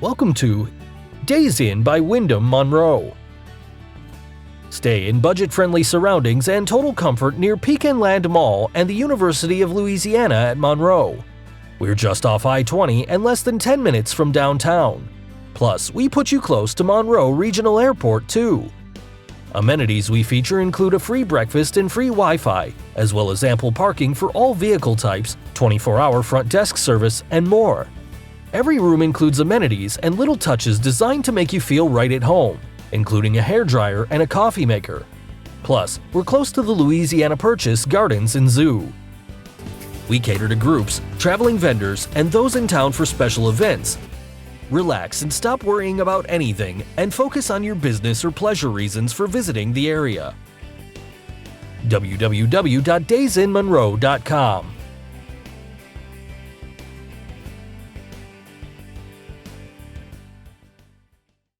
Welcome to Days Inn by Wyndham Monroe. Stay in budget-friendly surroundings and total comfort near Pecan Land Mall and the University of Louisiana at Monroe. We're just off I-20 and less than 10 minutes from downtown. Plus, we put you close to Monroe Regional Airport too. Amenities we feature include a free breakfast and free Wi-Fi, as well as ample parking for all vehicle types, 24-hour front desk service, and more. Every room includes amenities and little touches designed to make you feel right at home, including a hairdryer and a coffee maker. Plus, we're close to the Louisiana Purchase, Gardens, and Zoo. We cater to groups, traveling vendors, and those in town for special events. Relax and stop worrying about anything and focus on your business or pleasure reasons for visiting the area. www.daysinmonroe.com